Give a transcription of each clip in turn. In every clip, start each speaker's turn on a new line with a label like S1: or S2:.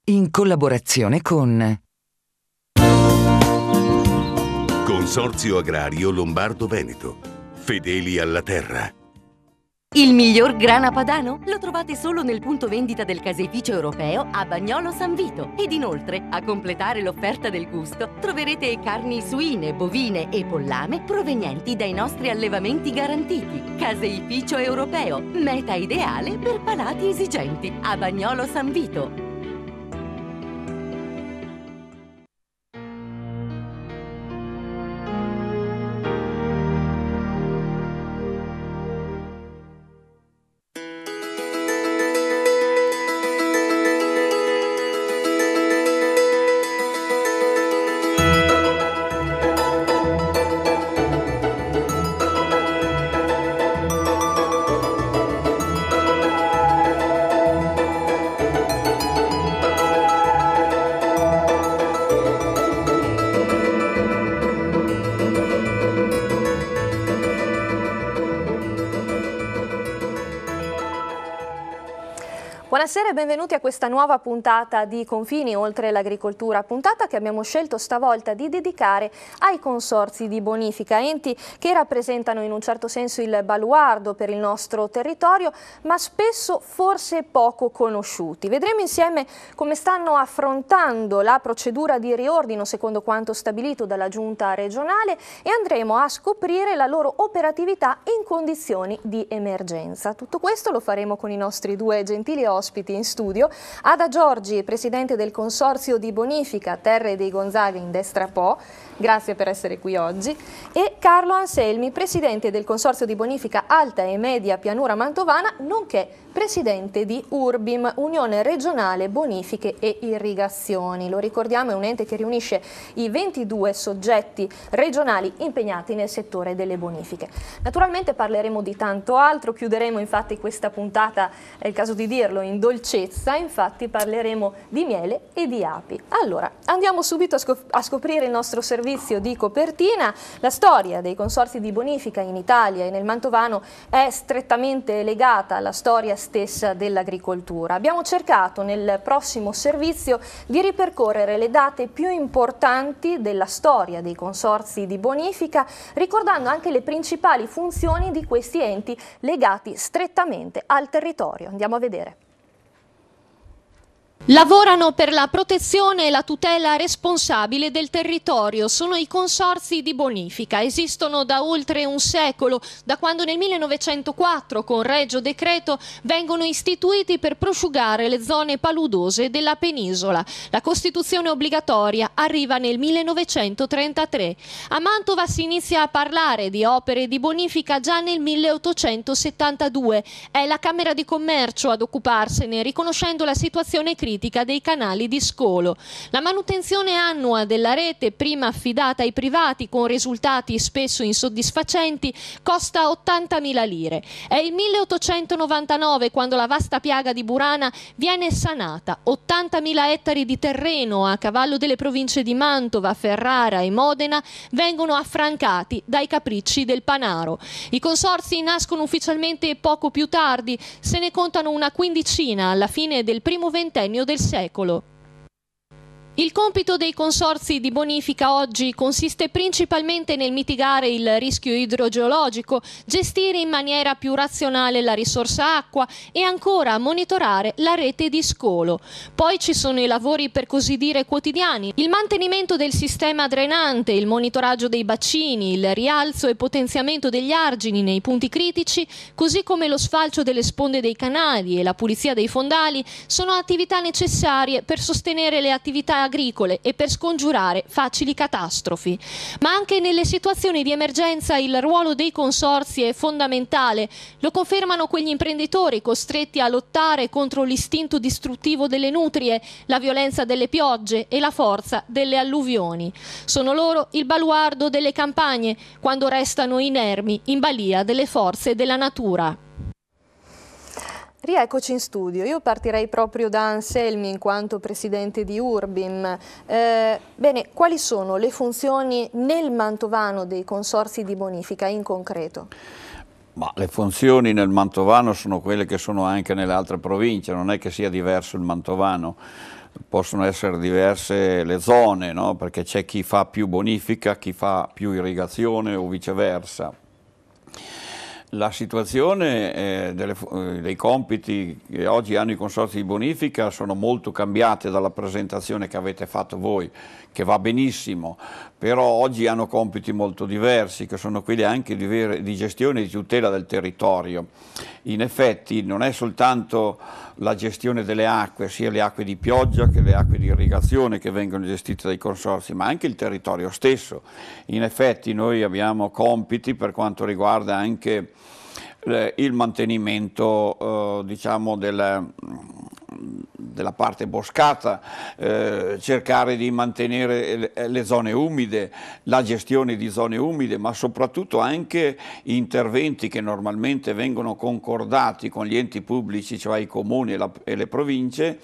S1: in collaborazione con
S2: Consorzio Agrario Lombardo-Veneto. Fedeli alla terra.
S3: Il miglior grana padano lo trovate solo nel punto vendita del caseificio europeo a Bagnolo San Vito. Ed inoltre, a completare l'offerta del gusto, troverete carni suine, bovine e pollame provenienti dai nostri allevamenti garantiti. Caseificio europeo, meta ideale per palati esigenti, a Bagnolo San Vito.
S4: Buonasera e benvenuti a questa nuova puntata di Confini oltre l'agricoltura, puntata che abbiamo scelto stavolta di dedicare ai consorzi di bonifica, enti che rappresentano in un certo senso il baluardo per il nostro territorio, ma spesso forse poco conosciuti. Vedremo insieme come stanno affrontando la procedura di riordino secondo quanto stabilito dalla Giunta regionale e andremo a scoprire la loro operatività in condizioni di emergenza. Tutto questo lo faremo con i nostri due gentili ospiti in studio: Ada Giorgi, presidente del Consorzio di Bonifica Terre dei Gonzaga in Destra Po, grazie per essere qui oggi, e Carlo Anselmi, presidente del Consorzio di Bonifica Alta e Media Pianura Mantovana, nonché presidente di Urbim, Unione Regionale Bonifiche e Irrigazioni. Lo ricordiamo, è un ente che riunisce i 22 soggetti regionali impegnati nel settore delle bonifiche. Naturalmente parleremo di tanto altro, chiuderemo infatti questa puntata, è il caso di dirlo, in dolcezza, infatti parleremo di miele e di api. Allora, andiamo subito a scoprire il nostro servizio di copertina. La storia dei consorzi di bonifica in Italia e nel Mantovano è strettamente legata alla storia stessa dell'agricoltura. Abbiamo cercato nel prossimo servizio di ripercorrere le date più importanti della storia dei consorzi di bonifica, ricordando anche le principali funzioni di questi enti legati strettamente al territorio. Andiamo a vedere.
S5: Lavorano per la protezione e la tutela responsabile del territorio, sono i consorzi di bonifica, esistono da oltre un secolo, da quando nel 1904 con Regio Decreto vengono istituiti per prosciugare le zone paludose della penisola. La Costituzione obbligatoria arriva nel 1933. A Mantova si inizia a parlare di opere di bonifica già nel 1872, è la Camera di Commercio ad occuparsene, riconoscendo la situazione critica dei canali di scolo. La manutenzione annua della rete, prima affidata ai privati con risultati spesso insoddisfacenti, costa 80.000 lire. È il 1899 quando la vasta piaga di Burana viene sanata. 80.000 ettari di terreno a cavallo delle province di Mantova, Ferrara e Modena vengono affrancati dai capricci del Panaro. I consorzi nascono ufficialmente poco più tardi, se ne contano una quindicina alla fine del primo ventennio del secolo. Il compito dei consorzi di bonifica oggi consiste principalmente nel mitigare il rischio idrogeologico, gestire in maniera più razionale la risorsa acqua e ancora monitorare la rete di scolo. Poi ci sono i lavori per così dire quotidiani, il mantenimento del sistema drenante, il monitoraggio dei bacini, il rialzo e potenziamento degli argini nei punti critici, così come lo sfalcio delle sponde dei canali e la pulizia dei fondali sono attività necessarie per sostenere le attività agricole e per scongiurare facili catastrofi. Ma anche nelle situazioni di emergenza il ruolo dei consorzi è fondamentale. Lo confermano quegli imprenditori costretti a lottare contro l'istinto distruttivo delle nutrie, la violenza delle piogge e la forza delle alluvioni. Sono loro il baluardo delle campagne quando restano inermi in balia delle forze della natura.
S4: Rieccoci in studio. Io partirei proprio da Anselmi in quanto presidente di Urbim. Bene, quali sono le funzioni nel Mantovano dei consorzi di bonifica in concreto?
S6: Ma le funzioni nel Mantovano sono quelle che sono anche nelle altre province, non è che sia diverso il Mantovano. possono essere diverse le zone, no? Perché c'è chi fa più bonifica, chi fa più irrigazione o viceversa. La situazione dei compiti che oggi hanno i consorzi di bonifica sono molto cambiate dalla presentazione che avete fatto voi, che va benissimo, però oggi hanno compiti molto diversi, che sono quelli anche di gestione e di tutela del territorio. In effetti non è soltanto la gestione delle acque, sia le acque di pioggia che le acque di irrigazione che vengono gestite dai consorzi, ma anche il territorio stesso. In effetti noi abbiamo compiti per quanto riguarda anche il mantenimento diciamo della parte boscata, cercare di mantenere le zone umide, la gestione di zone umide, ma soprattutto anche interventi che normalmente vengono concordati con gli enti pubblici, cioè i comuni e le province,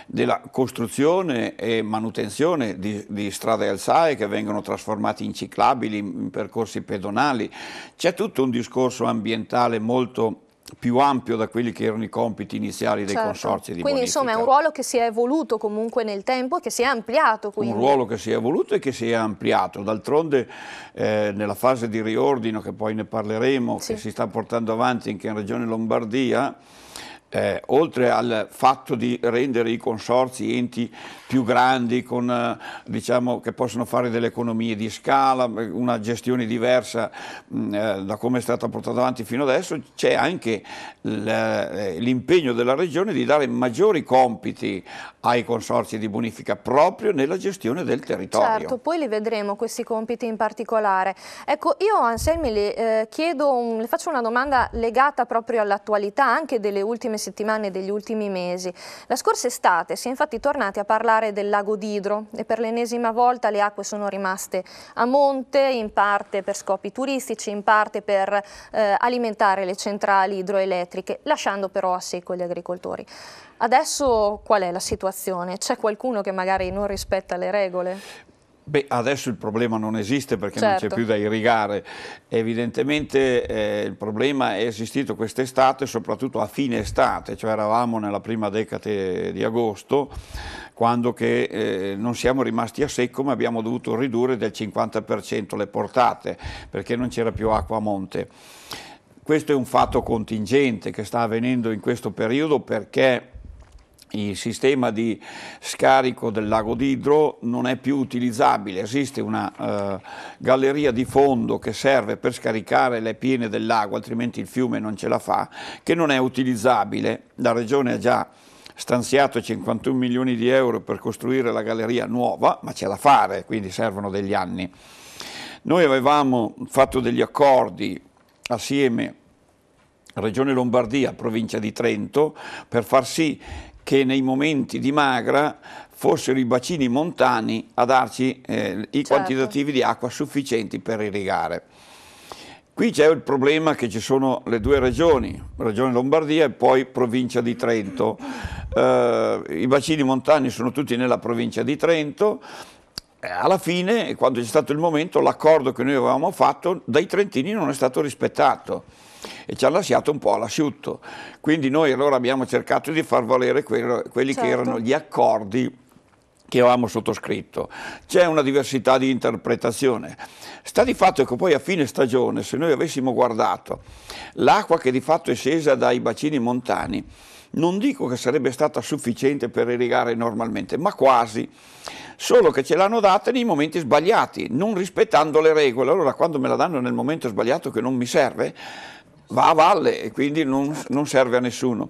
S6: della costruzione e manutenzione di strade alzaie che vengono trasformate in ciclabili, in percorsi pedonali. C'è tutto un discorso ambientale molto più ampio da quelli che erano i compiti iniziali dei consorzi di
S4: quindi
S6: bonifica.
S4: Insomma è un ruolo che si è evoluto comunque nel tempo e che si è ampliato. Quindi.
S6: Un ruolo che si è evoluto e che si è ampliato. D'altronde nella fase di riordino, che poi ne parleremo, che si sta portando avanti anche in Regione Lombardia, oltre al fatto di rendere i consorzi enti più grandi, con, diciamo, che possono fare delle economie di scala, una gestione diversa da come è stata portata avanti fino adesso, c'è anche l'impegno della Regione di dare maggiori compiti ai consorzi di bonifica proprio nella gestione del territorio.
S4: Certo, poi li vedremo questi compiti in particolare. Ecco, io Anselmi le faccio una domanda legata proprio all'attualità anche delle ultime settimane e degli ultimi mesi. La scorsa estate si è infatti tornati a parlare del lago d'Idro e per l'ennesima volta le acque sono rimaste a monte, in parte per scopi turistici, in parte per alimentare le centrali idroelettriche, lasciando però a secco gli agricoltori. Adesso qual è la situazione? C'è qualcuno che magari non rispetta le regole?
S6: Beh, adesso il problema non esiste perché non c'è più da irrigare. Evidentemente il problema è esistito quest'estate, soprattutto a fine estate, cioè eravamo nella prima decade di agosto, quando non siamo rimasti a secco, ma abbiamo dovuto ridurre del 50% le portate, perché non c'era più acqua a monte. Questo è un fatto contingente che sta avvenendo in questo periodo perché il sistema di scarico del lago d'Idro non è più utilizzabile, esiste una galleria di fondo che serve per scaricare le piene del lago, altrimenti il fiume non ce la fa, che non è utilizzabile. La Regione ha già stanziato 51 milioni di euro per costruire la galleria nuova, ma c'è da fare, quindi servono degli anni. Noi avevamo fatto degli accordi assieme Regione Lombardia, Provincia di Trento, per far sì che nei momenti di magra fossero i bacini montani a darci i quantitativi di acqua sufficienti per irrigare. Qui c'è il problema che ci sono le due regioni, Regione Lombardia e poi Provincia di Trento. I bacini montani sono tutti nella Provincia di Trento. Alla fine, quando c'è stato il momento, l'accordo che noi avevamo fatto dai trentini non è stato rispettato e ci ha lasciato un po' all'asciutto. Quindi noi allora abbiamo cercato di far valere quelli che erano gli accordi che avevamo sottoscritto. C'è una diversità di interpretazione. Sta di fatto che poi a fine stagione, se noi avessimo guardato l'acqua che di fatto è scesa dai bacini montani, non dico che sarebbe stata sufficiente per irrigare normalmente, ma quasi. Solo che ce l'hanno data nei momenti sbagliati, non rispettando le regole. Allora quando me la danno nel momento sbagliato che non mi serve, va a valle e quindi non serve a nessuno.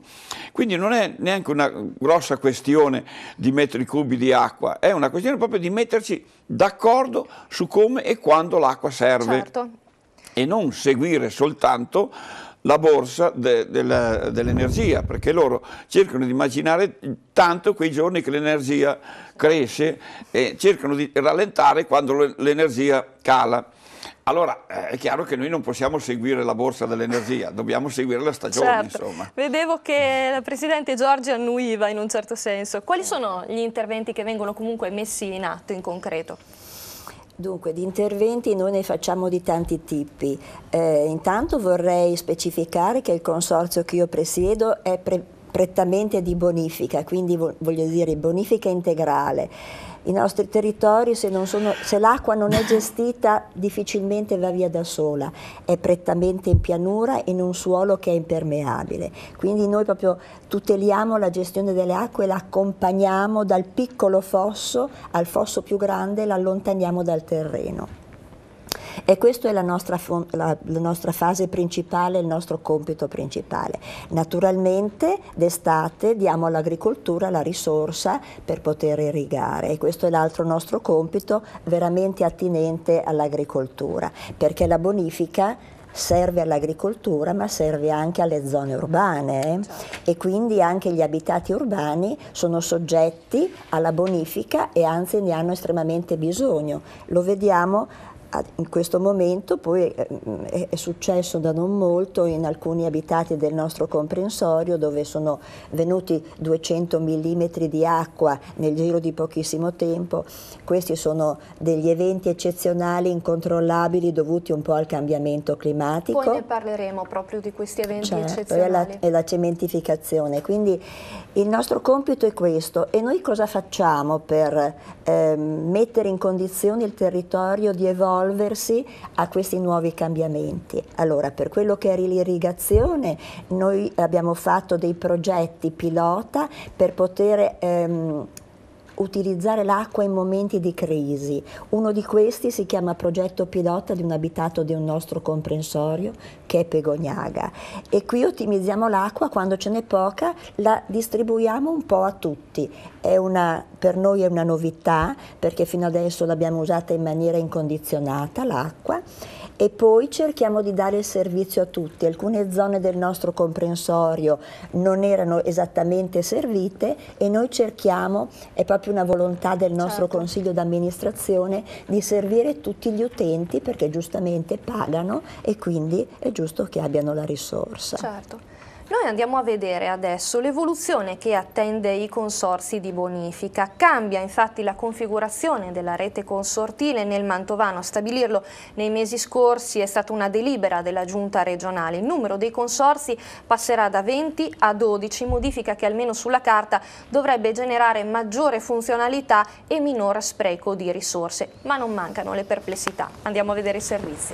S6: Quindi non è neanche una grossa questione di metri cubi di acqua, è una questione proprio di metterci d'accordo su come e quando l'acqua serve e non seguire soltanto la borsa dell'energia, perché loro cercano di immaginare tanto quei giorni che l'energia cresce e cercano di rallentare quando l'energia cala. Allora è chiaro che noi non possiamo seguire la borsa dell'energia, dobbiamo seguire la stagione, insomma.
S4: Vedevo che la Presidente Giorgi annuiva in un certo senso. Quali sono gli interventi che vengono comunque messi in atto in concreto?
S7: Dunque, di interventi noi ne facciamo di tanti tipi. Intanto vorrei specificare che il consorzio che io presiedo è prettamente di bonifica, quindi voglio dire bonifica integrale. I nostri territori, se l'acqua non è gestita, difficilmente va via da sola, è prettamente in pianura, in un suolo che è impermeabile. Quindi noi proprio tuteliamo la gestione delle acque, la accompagniamo dal piccolo fosso al fosso più grande, la allontaniamo dal terreno. E questa è la nostra fase principale, il nostro compito principale. Naturalmente d'estate diamo all'agricoltura la risorsa per poter irrigare, e questo è l'altro nostro compito veramente attinente all'agricoltura, perché la bonifica serve all'agricoltura ma serve anche alle zone urbane, e quindi anche gli abitati urbani sono soggetti alla bonifica e anzi ne hanno estremamente bisogno. Lo vediamo in questo momento, poi è successo da non molto in alcuni abitati del nostro comprensorio, dove sono venuti 200 mm di acqua nel giro di pochissimo tempo. Questi sono degli eventi eccezionali, incontrollabili, dovuti un po' al cambiamento climatico.
S4: Poi ne parleremo proprio di questi eventi eccezionali.
S7: Poi è la cementificazione, quindi il nostro compito è questo. E noi cosa facciamo per mettere in condizione il territorio di evolversi a questi nuovi cambiamenti? Allora, per quello che è l'irrigazione, noi abbiamo fatto dei progetti pilota per poter utilizzare l'acqua in momenti di crisi. Uno di questi si chiama progetto pilota di un abitato di un nostro comprensorio che è Pegognaga, e qui ottimizziamo l'acqua, quando ce n'è poca la distribuiamo un po' a tutti. Per noi è una novità, perché fino adesso l'abbiamo usata in maniera incondizionata l'acqua, e poi cerchiamo di dare il servizio a tutti. Alcune zone del nostro comprensorio non erano esattamente servite e noi cerchiamo, è proprio una volontà del nostro consiglio d'amministrazione, di servire tutti gli utenti, perché giustamente pagano e quindi è giusto che abbiano la risorsa.
S4: Certo. Noi andiamo a vedere adesso l'evoluzione che attende i consorzi di bonifica. Cambia infatti la configurazione della rete consortile nel Mantovano. A stabilirlo nei mesi scorsi è stata una delibera della Giunta regionale. Il numero dei consorzi passerà da 20 a 12, modifica che almeno sulla carta dovrebbe generare maggiore funzionalità e minor spreco di risorse. Ma non mancano le perplessità. Andiamo a vedere i servizi.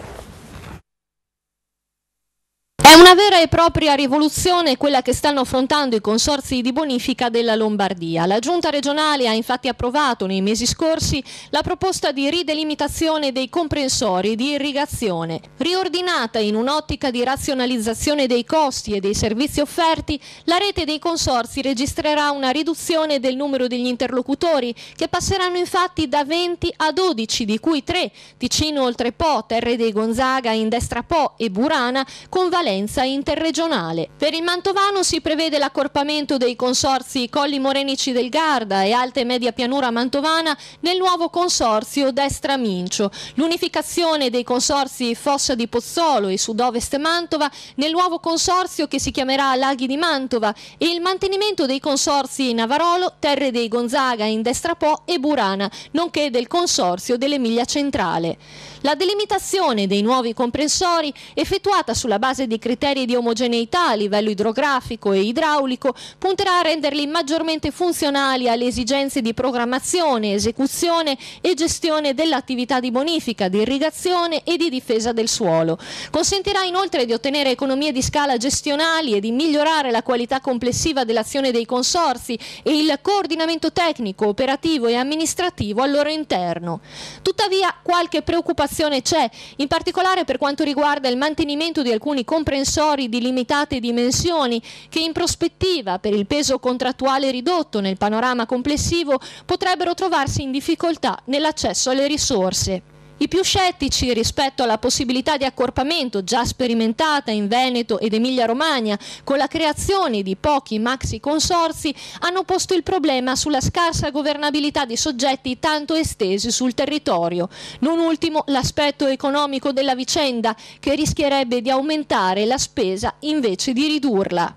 S5: È una vera e propria rivoluzione quella che stanno affrontando i consorzi di bonifica della Lombardia. La Giunta regionale ha infatti approvato nei mesi scorsi la proposta di ridelimitazione dei comprensori di irrigazione. Riordinata in un'ottica di razionalizzazione dei costi e dei servizi offerti, la rete dei consorzi registrerà una riduzione del numero degli interlocutori, che passeranno infatti da 20 a 12, di cui 3, Ticino Oltre Po, Terre dei Gonzaga, Indestra Po e Burana, con valenza interregionale. Per il Mantovano si prevede l'accorpamento dei consorzi Colli Morenici del Garda e Alta e Media Pianura Mantovana nel nuovo consorzio Destra Mincio, l'unificazione dei consorzi Fossa di Pozzolo e Sud-Ovest Mantova nel nuovo consorzio che si chiamerà Laghi di Mantova, e il mantenimento dei consorzi Navarolo, Terre dei Gonzaga, Indestra Po e Burana, nonché del consorzio dell'Emilia Centrale. La delimitazione dei nuovi comprensori, effettuata sulla base di criteri di omogeneità a livello idrografico e idraulico, punterà a renderli maggiormente funzionali alle esigenze di programmazione, esecuzione e gestione dell'attività di bonifica, di irrigazione e di difesa del suolo. Consentirà inoltre di ottenere economie di scala gestionali e di migliorare la qualità complessiva dell'azione dei consorzi e il coordinamento tecnico, operativo e amministrativo al loro interno. Tuttavia, qualche preoccupazione c'è, in particolare per quanto riguarda il mantenimento di alcuni comprensori di limitate dimensioni che in prospettiva, per il peso contrattuale ridotto nel panorama complessivo, potrebbero trovarsi in difficoltà nell'accesso alle risorse. I più scettici rispetto alla possibilità di accorpamento già sperimentata in Veneto ed Emilia-Romagna con la creazione di pochi maxi consorzi hanno posto il problema sulla scarsa governabilità di soggetti tanto estesi sul territorio. Non ultimo l'aspetto economico della vicenda, che rischierebbe di aumentare la spesa invece di ridurla.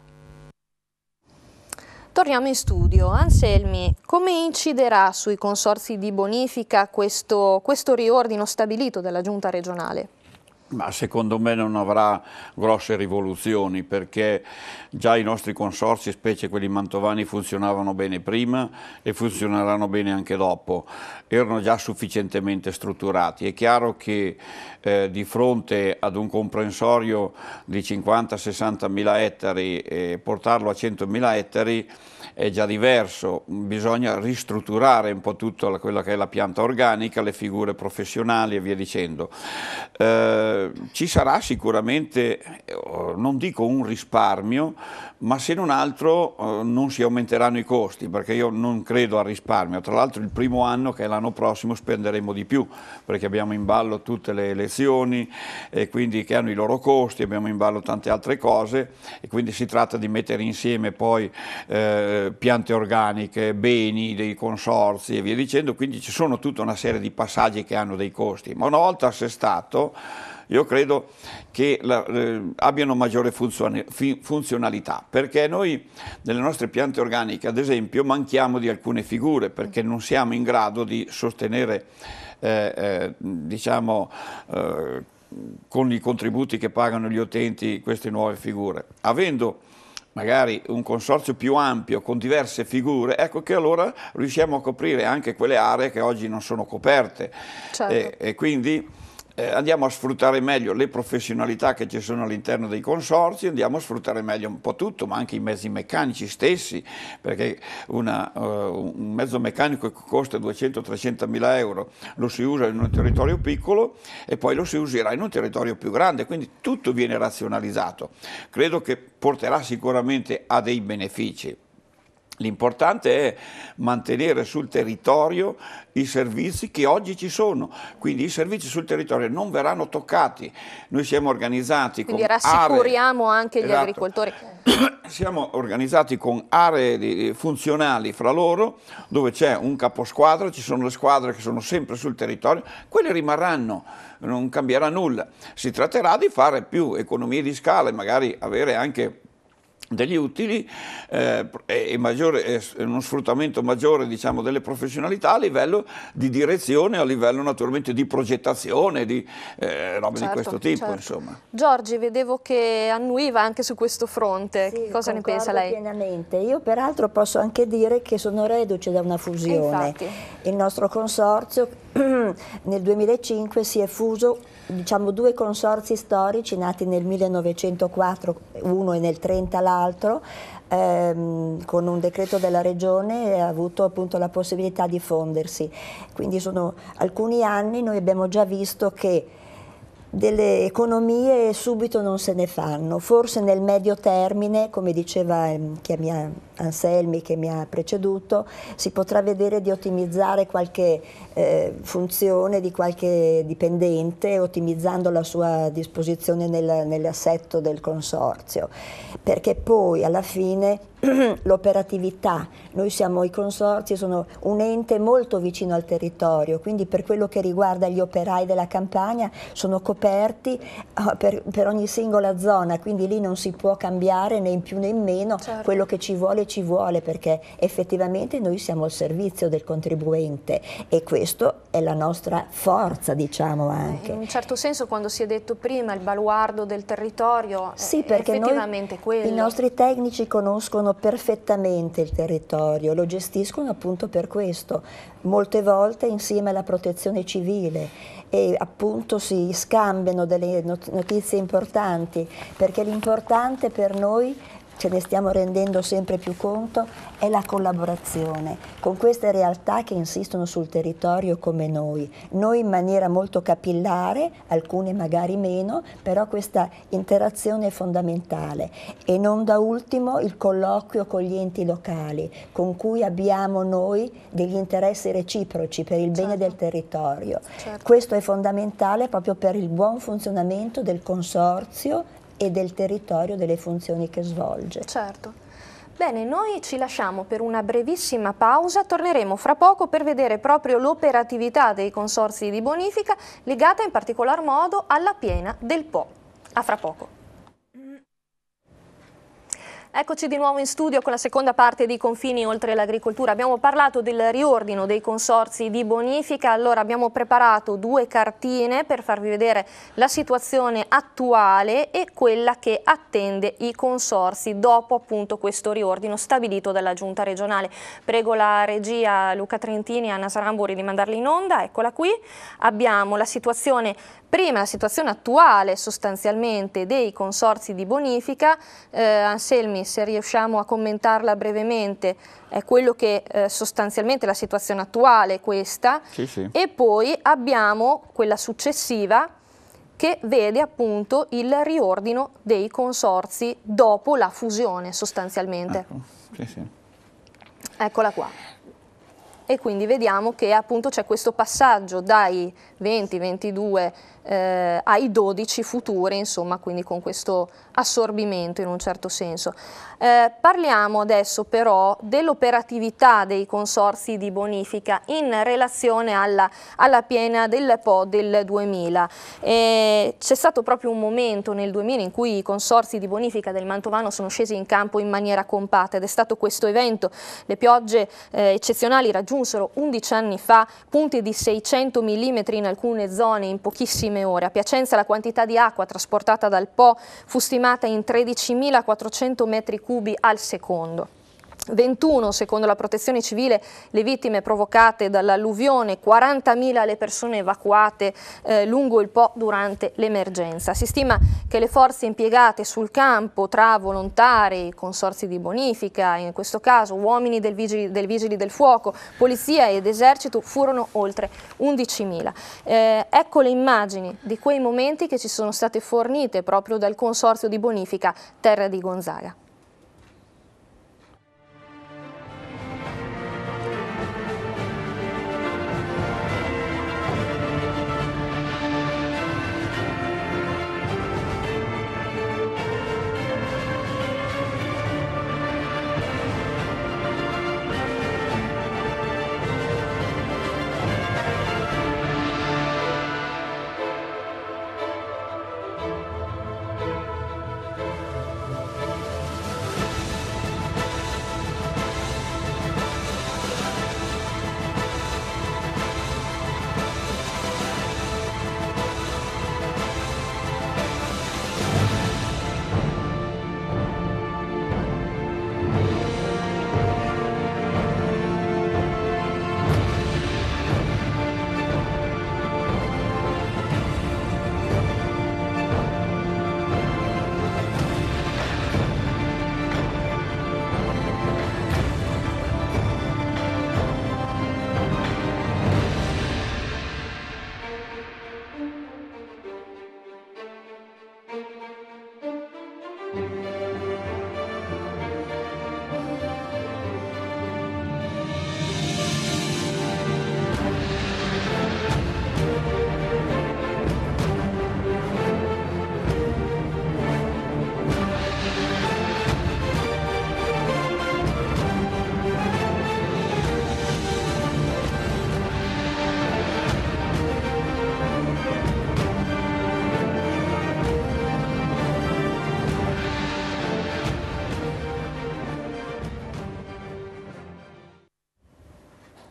S4: Torniamo in studio. Anselmi, come inciderà sui consorzi di bonifica questo riordino stabilito dalla Giunta regionale?
S6: Ma secondo me non avrà grosse rivoluzioni, perché già i nostri consorzi, specie quelli mantovani, funzionavano bene prima e funzioneranno bene anche dopo. Erano già sufficientemente strutturati. È chiaro che di fronte ad un comprensorio di 50-60 mila ettari portarlo a 100 mila ettari è già diverso, bisogna ristrutturare un po' tutta quella che è la pianta organica, le figure professionali e via dicendo. Ci sarà sicuramente, non dico un risparmio, ma se non altro non si aumenteranno i costi, perché io non credo al risparmio. Tra l'altro il primo anno, che è l'anno prossimo, spenderemo di più, perché abbiamo in ballo tutte le elezioni, e quindi che hanno i loro costi, abbiamo in ballo tante altre cose, e quindi si tratta di mettere insieme poi piante organiche, beni dei consorzi e via dicendo, quindi ci sono tutta una serie di passaggi che hanno dei costi, ma una volta assestato io credo che abbiano maggiore funzionalità, perché noi nelle nostre piante organiche, ad esempio, manchiamo di alcune figure, perché non siamo in grado di sostenere, diciamo, con i contributi che pagano gli utenti queste nuove figure. Avendo magari un consorzio più ampio con diverse figure, ecco che allora riusciamo a coprire anche quelle aree che oggi non sono coperte.
S4: Certo.
S6: E quindi andiamo a sfruttare meglio le professionalità che ci sono all'interno dei consorzi, andiamo a sfruttare meglio un po' tutto, ma anche i mezzi meccanici stessi, perché un mezzo meccanico che costa 200-300 mila euro lo si usa in un territorio piccolo e poi lo si userà in un territorio più grande, quindi tutto viene razionalizzato. Credo che porterà sicuramente a dei benefici. L'importante è mantenere sul territorio i servizi che oggi ci sono, quindi i servizi sul territorio non verranno toccati. Noi siamo organizzati
S4: quindi
S6: con
S4: rassicuriamo
S6: aree,
S4: anche gli
S6: esatto,
S4: agricoltori.
S6: Siamo organizzati con aree funzionali fra loro, dove c'è un caposquadra, ci sono le squadre che sono sempre sul territorio, quelle rimarranno, non cambierà nulla. Si tratterà di fare più economie di scala e magari avere anche degli utili e uno sfruttamento maggiore, diciamo, delle professionalità a livello di direzione, a livello naturalmente di progettazione, di robe di questo tipo,
S4: certo.
S6: Insomma.
S4: Giorgi, vedevo che annuiva anche su questo fronte.
S7: Sì,
S4: cosa ne pensa lei?
S7: Pienamente. Io peraltro posso anche dire che sono reduce da una fusione. Il nostro consorzio nel 2005 si è fuso, diciamo, due consorzi storici nati nel 1904, uno e nel 30 l'altro, con un decreto della regione ha avuto appunto la possibilità di fondersi. Quindi sono alcuni anni, noi abbiamo già visto che delle economie subito non se ne fanno, forse nel medio termine, come diceva Anselmi che mi ha preceduto, si potrà vedere di ottimizzare qualche funzione di qualche dipendente, ottimizzando la sua disposizione nell'assetto del consorzio, perché poi alla fine l'operatività, i consorzi sono un ente molto vicino al territorio, quindi per quello che riguarda gli operai della campagna sono coperti per ogni singola zona, quindi lì non si può cambiare né in più né in meno, certo. Quello che ci vuole, perché effettivamente noi siamo al servizio del contribuente e questo è la nostra forza, diciamo, anche.
S4: In un certo senso, quando si è detto prima il baluardo del territorio,
S7: sì, perché
S4: effettivamente quello.
S7: I nostri tecnici conoscono perfettamente il territorio, lo gestiscono appunto per questo, molte volte insieme alla protezione civile, e appunto si scambiano delle notizie importanti, perché l'importante per noi, ce ne stiamo rendendo sempre più conto, è la collaborazione con queste realtà che insistono sul territorio come noi in maniera molto capillare, alcune magari meno, però questa interazione è fondamentale, e non da ultimo il colloquio con gli enti locali, con cui abbiamo noi degli interessi reciproci per il bene del territorio. Certo. Questo è fondamentale proprio per il buon funzionamento del consorzio e del territorio, delle funzioni che svolge.
S4: Certo. Bene, noi ci lasciamo per una brevissima pausa, torneremo fra poco per vedere proprio l'operatività dei consorzi di bonifica legata in particolar modo alla piena del Po. A fra poco. Eccoci di nuovo in studio con la seconda parte di Confini oltre l'agricoltura. Abbiamo parlato del riordino dei consorzi di bonifica, allora abbiamo preparato due cartine per farvi vedere la situazione attuale e quella che attende i consorzi dopo appunto questo riordino stabilito dalla Giunta regionale. Prego la regia Luca Trentini e Anna Saramburi di mandarli in onda, eccola qui. Abbiamo la situazione prima, la situazione attuale sostanzialmente dei consorzi di bonifica. Anselmi, se riusciamo a commentarla brevemente, è quello che sostanzialmente la situazione attuale è questa, sì. E poi abbiamo quella successiva che vede appunto il riordino dei consorzi dopo la fusione sostanzialmente.
S6: Sì.
S4: Eccola qua. E quindi vediamo che appunto c'è questo passaggio dai 20-22 ai 12 futuri, insomma, quindi con questo assorbimento in un certo senso. Parliamo adesso però dell'operatività dei consorzi di bonifica in relazione alla piena del Po del 2000. C'è stato proprio un momento nel 2000 in cui i consorzi di bonifica del Mantovano sono scesi in campo in maniera compatta ed è stato questo evento. Le piogge eccezionali raggiunsero 11 anni fa punti di 600 mm in alcune zone in pochissime ore. A Piacenza la quantità di acqua trasportata dal Po fu stimata in 13.400 metri cubi al secondo. 21, secondo la Protezione Civile, le vittime provocate dall'alluvione, 40.000 le persone evacuate lungo il Po durante l'emergenza. Si stima che le forze impiegate sul campo tra volontari, consorzi di bonifica, in questo caso uomini del Vigili del Fuoco, polizia ed esercito, furono oltre 11.000. Ecco le immagini di quei momenti che ci sono state fornite proprio dal consorzio di bonifica Terra di Gonzaga.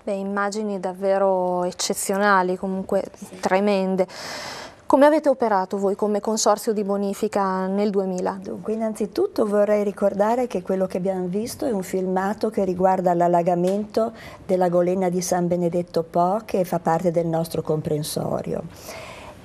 S4: Immagini davvero eccezionali, comunque tremende. Come avete operato voi come consorzio di bonifica nel 2000?
S7: Dunque, innanzitutto vorrei ricordare che quello che abbiamo visto è un filmato che riguarda l'allagamento della golena di San Benedetto Po, che fa parte del nostro comprensorio.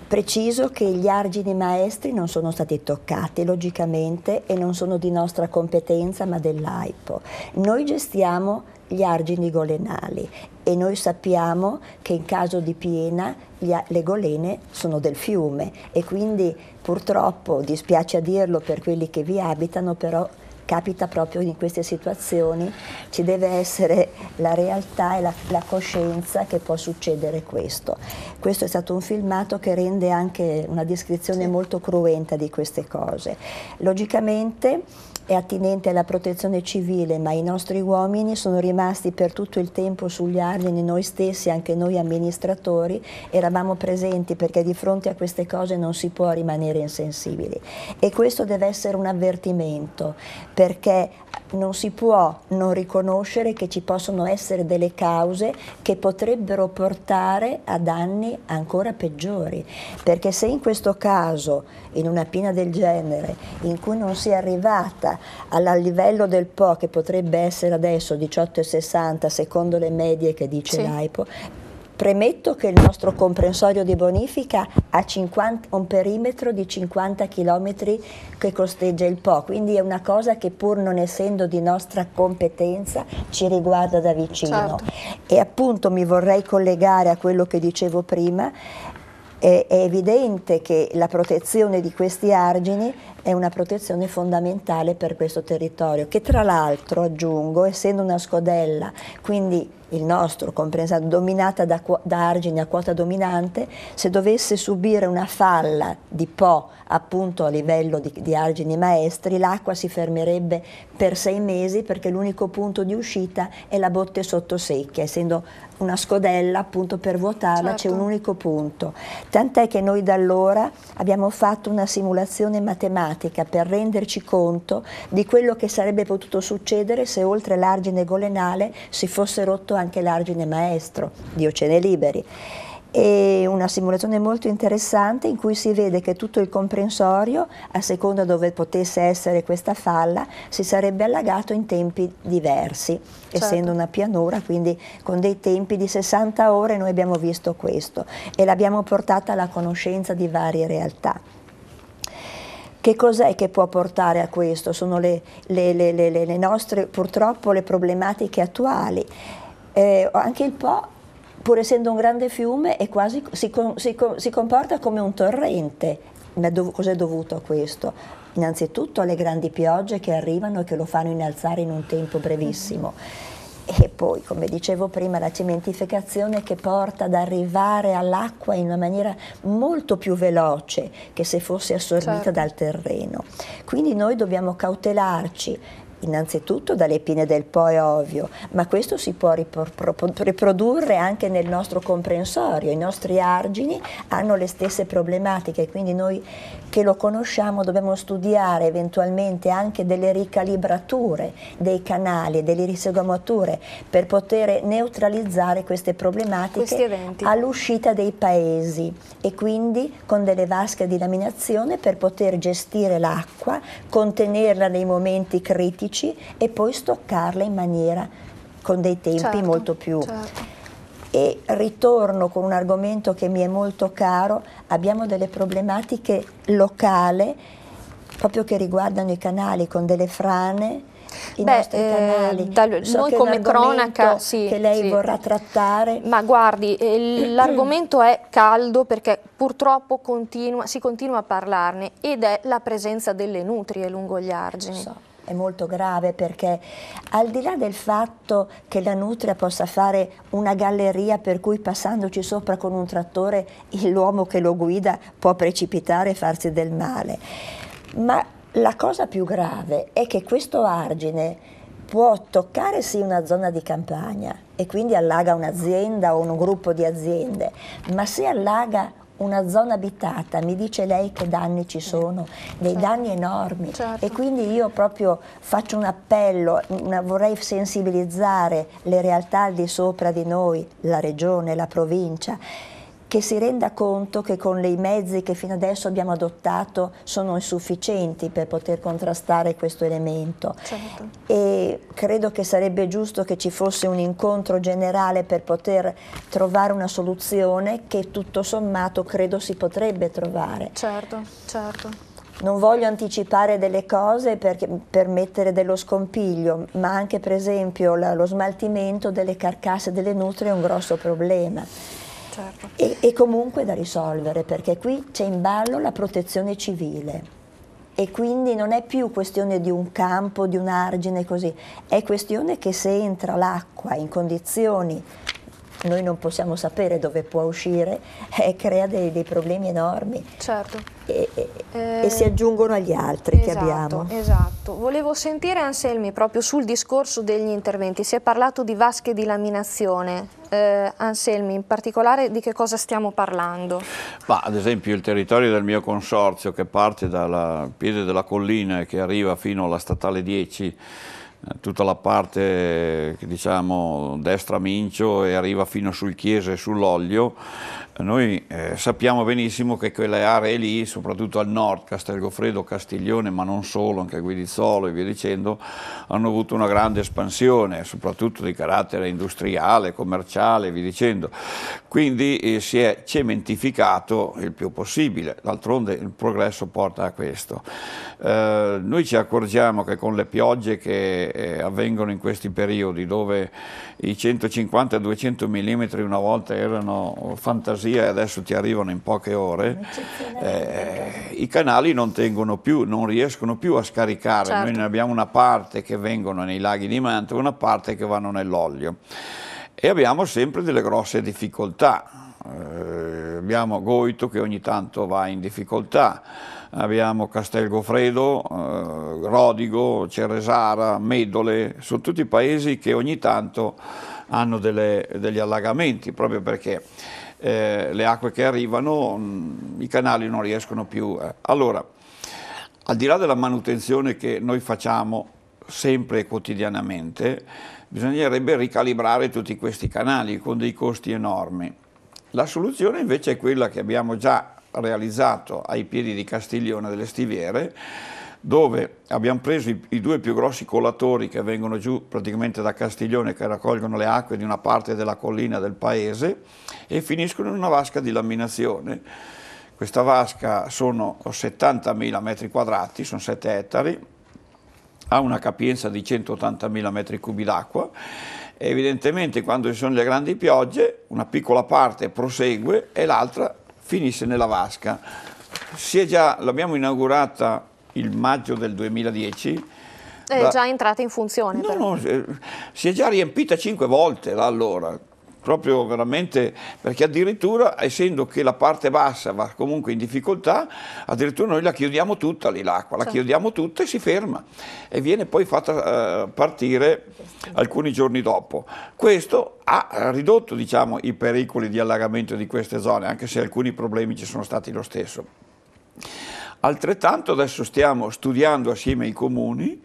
S7: Preciso che gli argini maestri non sono stati toccati logicamente e non sono di nostra competenza ma dell'AIPO. Noi gestiamo gli argini golenali e noi sappiamo che in caso di piena le golene sono del fiume e quindi purtroppo, dispiace a dirlo per quelli che vi abitano, però capita proprio in queste situazioni, ci deve essere la realtà e la coscienza che può succedere questo. Questo è stato un filmato che rende anche una descrizione molto cruenta di queste cose. Logicamente è attinente alla protezione civile, ma i nostri uomini sono rimasti per tutto il tempo sugli argini, noi stessi, anche noi amministratori, eravamo presenti, perché di fronte a queste cose non si può rimanere insensibili. E questo deve essere un avvertimento, perché non si può non riconoscere che ci possono essere delle cause che potrebbero portare a danni ancora peggiori, perché se in questo caso, in una pina del genere, in cui non si è arrivata al livello del Po, che potrebbe essere adesso 18,60 secondo le medie che dice l'AIPO, premetto che il nostro comprensorio di bonifica ha un perimetro di 50 km che costeggia il Po, quindi è una cosa che, pur non essendo di nostra competenza, ci riguarda da vicino. E appunto mi vorrei collegare a quello che dicevo prima. È evidente che la protezione di questi argini è una protezione fondamentale per questo territorio, che tra l'altro, aggiungo, essendo una scodella, quindi il nostro comprensorio dominata da argini a quota dominante, se dovesse subire una falla di Po appunto a livello di argini maestri, l'acqua si fermerebbe per 6 mesi, perché l'unico punto di uscita è la botte sottosecchia, essendo una scodella, appunto, per vuotarla c'è un unico punto. Tant'è che noi da allora abbiamo fatto una simulazione matematica per renderci conto di quello che sarebbe potuto succedere se oltre l'argine golenale si fosse rotto anche l'argine maestro, Dio ce ne liberi. E una simulazione molto interessante in cui si vede che tutto il comprensorio, a seconda dove potesse essere questa falla, si sarebbe allagato in tempi diversi, essendo una pianura, quindi con dei tempi di 60 ore noi abbiamo visto questo e l'abbiamo portata alla conoscenza di varie realtà. Che cos'è che può portare a questo? Sono le nostre, purtroppo, le problematiche attuali. Anche il Po, pur essendo un grande fiume, è quasi, si comporta come un torrente. Ma cos'è dovuto a questo? Innanzitutto alle grandi piogge che arrivano e che lo fanno innalzare in un tempo brevissimo. E poi, come dicevo prima, la cementificazione che porta ad arrivare all'acqua in una maniera molto più veloce che se fosse assorbita dal terreno. Quindi noi dobbiamo cautelarci, innanzitutto dalle pine del Po, è ovvio, ma questo si può riprodurre anche nel nostro comprensorio. I nostri argini hanno le stesse problematiche, quindi noi che lo conosciamo dobbiamo studiare eventualmente anche delle ricalibrature dei canali, delle risegomature, per poter neutralizzare queste problematiche all'uscita dei paesi, e quindi con delle vasche di laminazione per poter gestire l'acqua, contenerla nei momenti critici e poi stoccarla in maniera con dei tempi molto più. E ritorno con un argomento che mi è molto caro: abbiamo delle problematiche locali proprio che riguardano i canali, con delle frane, i nostri canali.
S4: Noi come cronaca
S7: che lei vorrà trattare.
S4: Ma guardi, l'argomento è caldo perché purtroppo si continua a parlarne, ed è la presenza delle nutrie lungo gli argini.
S7: È molto grave, perché al di là del fatto che la nutria possa fare una galleria per cui, passandoci sopra con un trattore, l'uomo che lo guida può precipitare e farsi del male, ma la cosa più grave è che questo argine può toccare sì una zona di campagna e quindi allaga un'azienda o un gruppo di aziende, ma se allaga una zona abitata, mi dice lei che danni ci sono, dei danni enormi. E quindi io proprio faccio un appello, vorrei sensibilizzare le realtà al di sopra di noi, la regione, la provincia, che si renda conto che con i mezzi che fino adesso abbiamo adottato sono insufficienti per poter contrastare questo elemento. E credo che sarebbe giusto che ci fosse un incontro generale per poter trovare una soluzione che tutto sommato credo si potrebbe trovare. Non voglio anticipare delle cose per mettere dello scompiglio, ma anche per esempio lo smaltimento delle carcasse delle nutrie è un grosso problema. E comunque da risolvere, perché qui c'è in ballo la protezione civile e quindi non è più questione di un campo, di un argine così, è questione che se entra l'acqua in condizioni, noi non possiamo sapere dove può uscire, crea dei problemi enormi. e si aggiungono agli altri che abbiamo.
S4: Esatto, volevo sentire Anselmi proprio sul discorso degli interventi, si è parlato di vasche di laminazione, Anselmi in particolare di che cosa stiamo parlando?
S6: Ad esempio il territorio del mio consorzio che parte dal piede della collina e che arriva fino alla statale 10, tutta la parte diciamo destra Mincio e arriva fino sul Chiese e sull'Oglio, noi sappiamo benissimo che quelle aree lì, soprattutto al nord, Castelgofredo, Castiglione, ma non solo, anche Guidizzolo e via dicendo, hanno avuto una grande espansione, soprattutto di carattere industriale, commerciale e via dicendo. Quindi si è cementificato il più possibile, d'altronde il progresso porta a questo. Noi ci accorgiamo che con le piogge che avvengono in questi periodi, dove i 150-200 mm una volta erano fantasia e adesso ti arrivano in poche ore, i canali non tengono più, non riescono più a scaricare. Certo. Noi ne abbiamo una parte che vengono nei laghi di Mantova e una parte che vanno nell'Oglio e abbiamo sempre delle grosse difficoltà. Abbiamo Goito che ogni tanto va in difficoltà, abbiamo Castelgofredo, Rodigo, Ceresara, Medole, sono tutti paesi che ogni tanto hanno degli allagamenti, proprio perché le acque che arrivano, i canali non riescono più. Allora, al di là della manutenzione che noi facciamo sempre e quotidianamente, bisognerebbe ricalibrare tutti questi canali con dei costi enormi. La soluzione invece è quella che abbiamo già realizzato ai piedi di Castiglione delle Stiviere, dove abbiamo preso i due più grossi colatori che vengono giù praticamente da Castiglione, che raccolgono le acque di una parte della collina del paese e finiscono in una vasca di laminazione. Questa vasca sono 70.000 metri quadrati, sono 7 ettari, ha una capienza di 180.000 metri cubi d'acqua. Evidentemente quando ci sono le grandi piogge una piccola parte prosegue e l'altra finisce nella vasca. L'abbiamo inaugurata il maggio del 2010.
S4: È già entrata in funzione?
S6: No, si è già riempita 5 volte da allora, proprio veramente, perché addirittura essendo che la parte bassa va comunque in difficoltà, addirittura noi la chiudiamo tutta lì l'acqua, la chiudiamo tutta e si ferma e viene poi fatta partire alcuni giorni dopo. Questo ha ridotto, diciamo, i pericoli di allagamento di queste zone, anche se alcuni problemi ci sono stati lo stesso. Altrettanto adesso stiamo studiando assieme ai comuni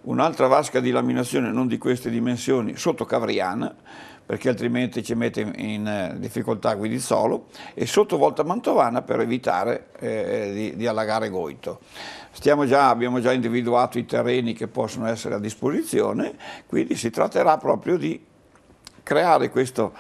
S6: un'altra vasca di laminazione non di queste dimensioni sotto Cavriana, perché altrimenti ci mette in difficoltà Guidizzolo, e sotto Volta Mantovana per evitare di allagare Goito. Abbiamo già individuato i terreni che possono essere a disposizione, quindi si tratterà proprio di creare questo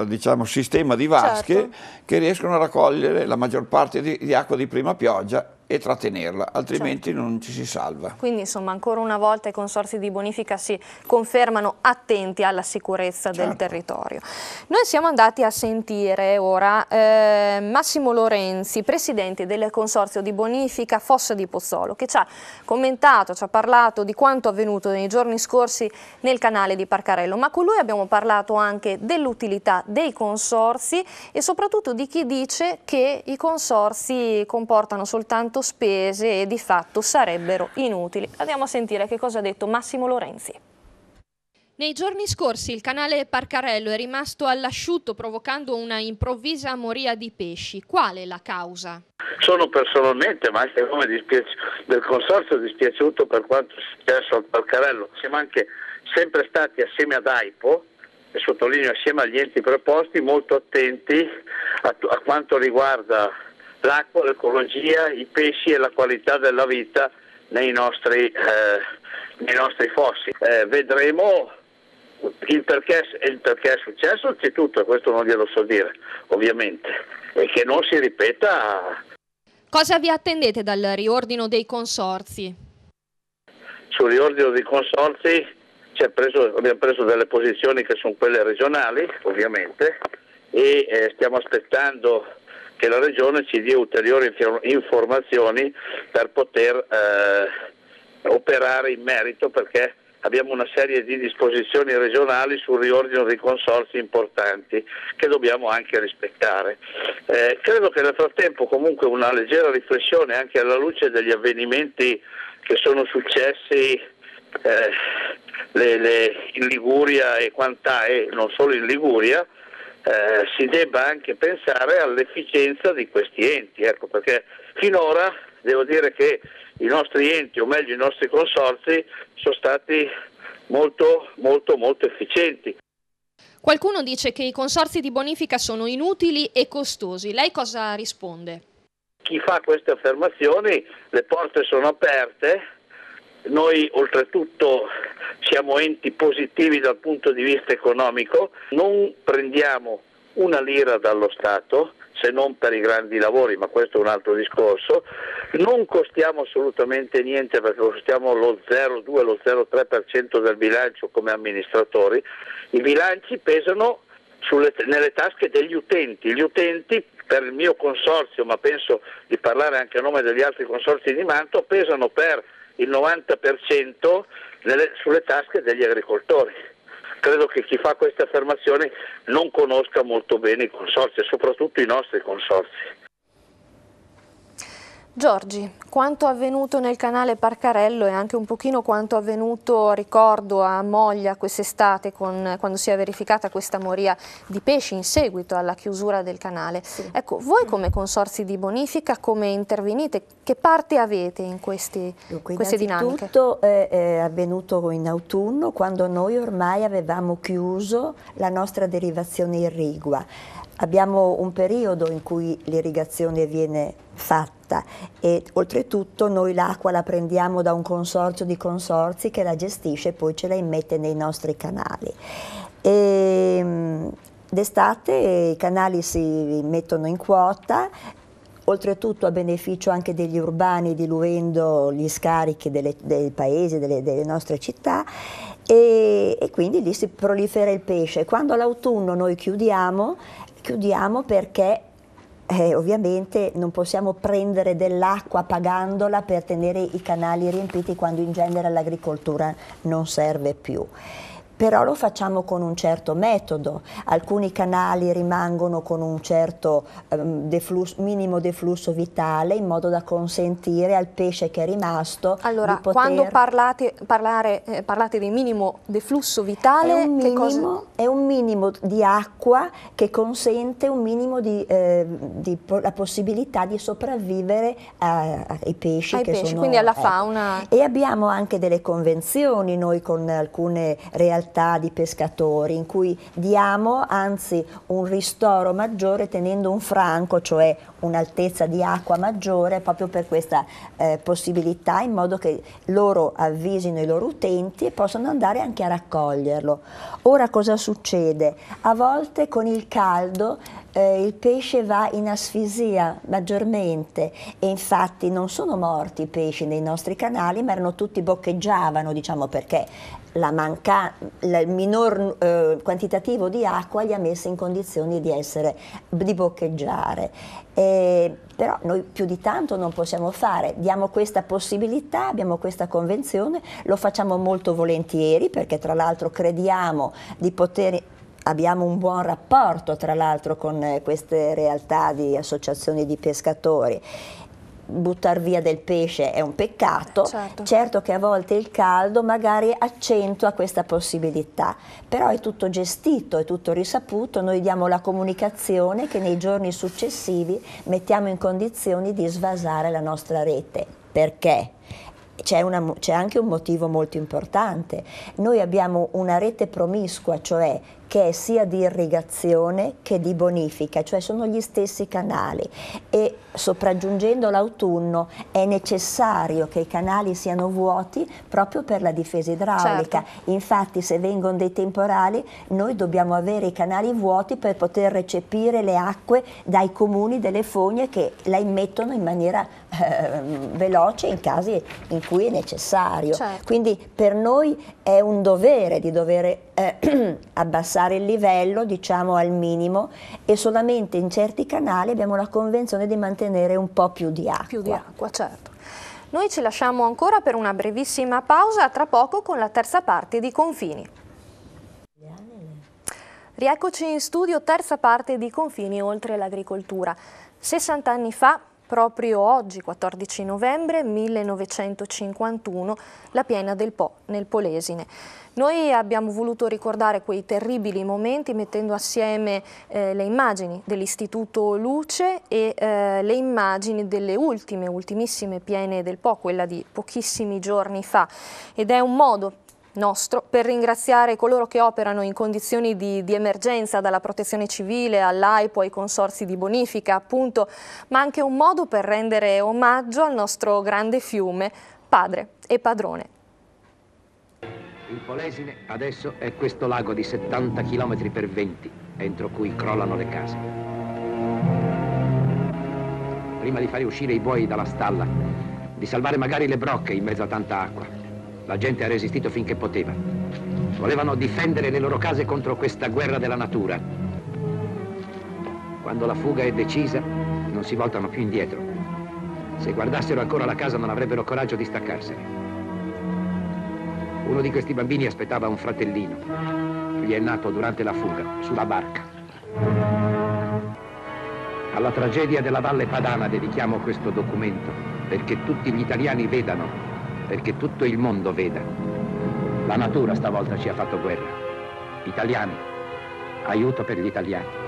S6: diciamo, sistema di vasche che riescono a raccogliere la maggior parte di acqua di prima pioggia e trattenerla, altrimenti non ci si salva.
S4: Quindi insomma ancora una volta i consorzi di bonifica si confermano attenti alla sicurezza del territorio. Noi siamo andati a sentire ora Massimo Lorenzi, presidente del consorzio di bonifica Fossa di Pozzolo, che ci ha commentato, ci ha parlato di quanto avvenuto nei giorni scorsi nel canale di Parcarello, ma con lui abbiamo parlato anche dell'utilità dei consorzi e soprattutto di chi dice che i consorzi comportano soltanto spese e di fatto sarebbero inutili. Andiamo a sentire che cosa ha detto Massimo Lorenzi.
S5: Nei giorni scorsi il canale Parcarello è rimasto all'asciutto provocando una improvvisa moria di pesci. Qual è la causa?
S8: Sono personalmente, ma anche come del consorzio, dispiaciuto per quanto è successo al Parcarello. Siamo anche sempre stati assieme ad AIPO, e sottolineo assieme agli enti preposti, molto attenti a quanto riguarda l'acqua, l'ecologia, i pesci e la qualità della vita nei nostri fossi. Vedremo il perché è successo, anzitutto, questo non glielo so dire, ovviamente, e che non si ripeta.
S5: Cosa vi attendete dal riordino dei consorzi?
S8: Sul riordino dei consorzi abbiamo preso delle posizioni che sono quelle regionali, ovviamente, e stiamo aspettando che la Regione ci dia ulteriori informazioni per poter operare in merito, perché abbiamo una serie di disposizioni regionali sul riordino dei consorzi importanti che dobbiamo anche rispettare. Credo che nel frattempo comunque una leggera riflessione anche alla luce degli avvenimenti che sono successi in Liguria e non solo in Liguria, si debba anche pensare all'efficienza di questi enti, ecco, perché finora devo dire che i nostri enti, o meglio i nostri consorzi, sono stati molto efficienti.
S5: Qualcuno dice che i consorzi di bonifica sono inutili e costosi. Lei cosa risponde?
S8: Chi fa queste affermazioni, le porte sono aperte, noi oltretutto siamo enti positivi dal punto di vista economico, non prendiamo una lira dallo Stato, se non per i grandi lavori, ma questo è un altro discorso, non costiamo assolutamente niente perché costiamo lo 0,2, lo 0,3% del bilancio come amministratori, i bilanci pesano nelle tasche degli utenti, gli utenti per il mio consorzio, ma penso di parlare anche a nome degli altri consorzi di Mantova, pesano per il 90% sulle tasche degli agricoltori. Credo che chi fa queste affermazioni non conosca molto bene i consorzi e soprattutto i nostri consorzi.
S4: Giorgi, quanto avvenuto nel canale Parcarello e anche un pochino quanto avvenuto, ricordo, a Moglia quest'estate quando si è verificata questa moria di pesci in seguito alla chiusura del canale. Sì. Ecco, voi come consorzi di bonifica come intervenite? Che parte avete in queste dinamiche?
S7: Tutto è avvenuto in autunno, quando noi ormai avevamo chiuso la nostra derivazione irrigua. Abbiamo un periodo in cui l'irrigazione viene fatta e oltretutto noi l'acqua la prendiamo da un consorzio di consorzi che la gestisce e poi ce la immette nei nostri canali. D'estate i canali si mettono in quota, oltretutto a beneficio anche degli urbani, diluendo gli scarichi dei paesi, delle nostre città, e quindi lì si prolifera il pesce. Quando all'autunno noi chiudiamo perché ovviamente non possiamo prendere dell'acqua pagandola per tenere i canali riempiti quando in genere l'agricoltura non serve più. Però lo facciamo con un certo metodo, alcuni canali rimangono con un certo minimo deflusso vitale in modo da consentire al pesce che è rimasto
S4: allora,
S7: di poter...
S4: quando parlate di minimo deflusso vitale,
S7: è un minimo di acqua che consente un minimo la possibilità di sopravvivere ai pesci,
S4: quindi alla fauna.
S7: E abbiamo anche delle convenzioni noi con alcune realtà di pescatori in cui diamo anzi un ristoro maggiore tenendo un franco, cioè un'altezza di acqua maggiore proprio per questa possibilità, in modo che loro avvisino i loro utenti e possano andare anche a raccoglierlo. Ora cosa succede? A volte con il caldo il pesce va in asfisia maggiormente e infatti non sono morti i pesci nei nostri canali, ma boccheggiavano, diciamo, perché il minor quantitativo di acqua li ha messi in condizioni di boccheggiare. Però noi più di tanto non possiamo fare, diamo questa possibilità, abbiamo questa convenzione, lo facciamo molto volentieri perché tra l'altro crediamo di poter... Abbiamo un buon rapporto tra l'altro con queste realtà di associazioni di pescatori. Buttar via del pesce è un peccato, certo che a volte il caldo magari accentua questa possibilità, però è tutto gestito, è tutto risaputo, noi diamo la comunicazione che nei giorni successivi mettiamo in condizioni di svasare la nostra rete. Perché? C'è anche un motivo molto importante, noi abbiamo una rete promiscua, cioè che è sia di irrigazione che di bonifica, cioè sono gli stessi canali e sopraggiungendo l'autunno è necessario che i canali siano vuoti proprio per la difesa idraulica. Certo. Infatti se vengono dei temporali noi dobbiamo avere i canali vuoti per poter recepire le acque dai comuni delle fogne che la immettono in maniera veloce in casi in cui è necessario. Certo. Quindi per noi è un dovere di dover abbassare il livello, diciamo, al minimo, e solamente in certi canali abbiamo la convenzione di mantenere un po' più di acqua.
S4: Più di acqua, certo. Noi ci lasciamo ancora per una brevissima pausa, tra poco con la terza parte di Confini. Rieccoci in studio, terza parte di Confini oltre l'agricoltura. 60 anni fa, proprio oggi, 14 novembre 1951, la piena del Po nel Polesine. Noi abbiamo voluto ricordare quei terribili momenti mettendo assieme le immagini dell'Istituto Luce e le immagini delle ultimissime piene del Po, quella di pochissimi giorni fa. Ed è un modo nostro per ringraziare coloro che operano in condizioni di emergenza, dalla protezione civile all'AIPO, ai consorzi di bonifica appunto, ma anche un modo per rendere omaggio al nostro grande fiume, padre e padrone.
S9: Il Polesine adesso è questo lago di 70 km per 20, entro cui crollano le case. Prima di fare uscire i buoi dalla stalla, di salvare magari le brocche in mezzo a tanta acqua, la gente ha resistito finché poteva. Volevano difendere le loro case contro questa guerra della natura. Quando la fuga è decisa, non si voltano più indietro. Se guardassero ancora la casa non avrebbero coraggio di staccarsene. Uno di questi bambini aspettava un fratellino. Gli è nato durante la fuga, sulla barca. Alla tragedia della Valle Padana dedichiamo questo documento, perché tutti gli italiani vedano, perché tutto il mondo veda. La natura stavolta ci ha fatto guerra. Italiani, aiuto per gli italiani.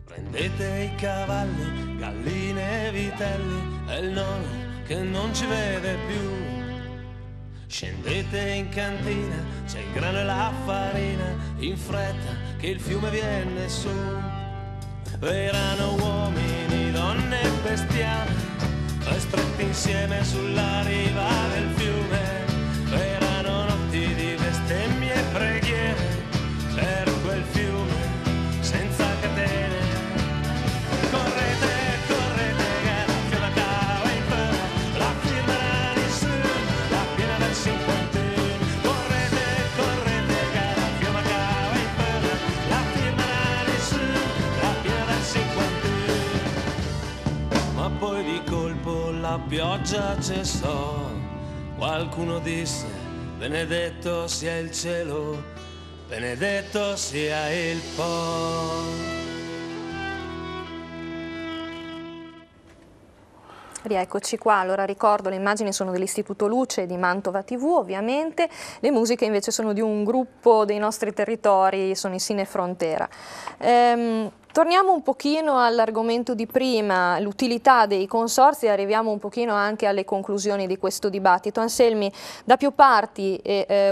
S10: Prendete i cavalli, galline e vitelli, è il nonno che non ci vede più. Scendete in cantina, c'è il grano e la farina, in fretta che il fiume viene su. Erano uomini, donne e bestiame, stretti insieme sulla riva del fiume. Erano notti di bestemmie e preghiere per quel fiume senza catene. Correte, correte, che la fiume cava in pena, la firmerà nessuno, la piena del 51. Correte, correte, che la fiume cava in pena, la firmerà nessuno, la piena del 51. Ma poi di colpo la pioggia cessò, qualcuno disse, benedetto sia il cielo, benedetto sia il Po.
S4: Rieccoci qua, allora ricordo le immagini sono dell'Istituto Luce di Mantova TV ovviamente, le musiche invece sono di un gruppo dei nostri territori, sono i Sine Frontera. Torniamo un pochino all'argomento di prima, l'utilità dei consorzi, e arriviamo un pochino anche alle conclusioni di questo dibattito. Anselmi, da più parti,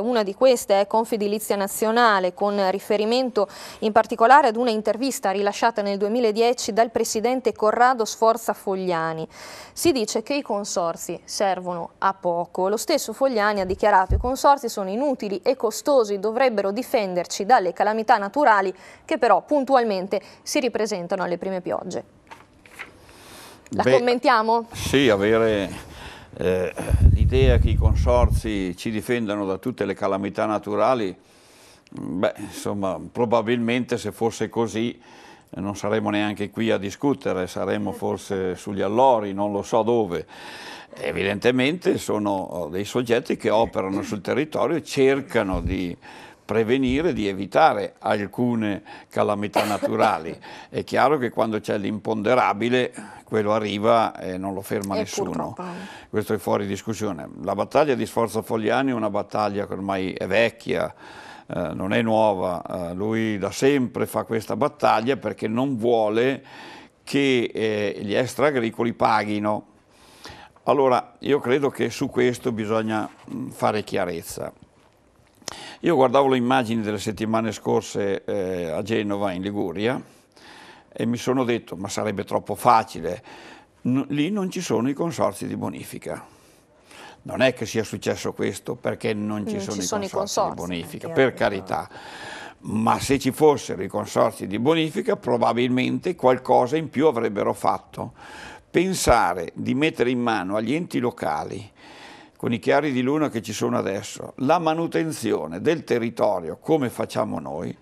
S4: una di queste è Confedilizia Nazionale, con riferimento in particolare ad una intervista rilasciata nel 2010 dal presidente Corrado Sforza Fogliani. Si dice che i consorzi servono a poco. Lo stesso Fogliani ha dichiarato che i consorzi sono inutili e costosi, dovrebbero difenderci dalle calamità naturali che però puntualmente si ripresentano alle prime piogge. La commentiamo?
S6: Sì, avere l'idea che i consorzi ci difendano da tutte le calamità naturali, insomma, probabilmente se fosse così non saremmo neanche qui a discutere, saremmo forse sugli allori, non lo so dove. Evidentemente sono dei soggetti che operano sul territorio e cercano di prevenire, di evitare alcune calamità naturali. È chiaro che quando c'è l'imponderabile, quello arriva e non lo ferma nessuno. Questo è fuori discussione. La battaglia di Sforza Fogliani è una battaglia che ormai è vecchia, non è nuova. Lui da sempre fa questa battaglia perché non vuole che gli extra-agricoli paghino. Allora, io credo che su questo bisogna fare chiarezza. Io guardavo le immagini delle settimane scorse a Genova, in Liguria, e mi sono detto, ma sarebbe troppo facile, lì non ci sono i consorzi di bonifica. Non è che sia successo questo perché non ci sono i consorzi di bonifica, per carità. ma se ci fossero i consorzi di bonifica probabilmente qualcosa in più avrebbero fatto. Pensare di mettere in mano agli enti locali, con i chiari di luna che ci sono adesso, la manutenzione del territorio come facciamo noi,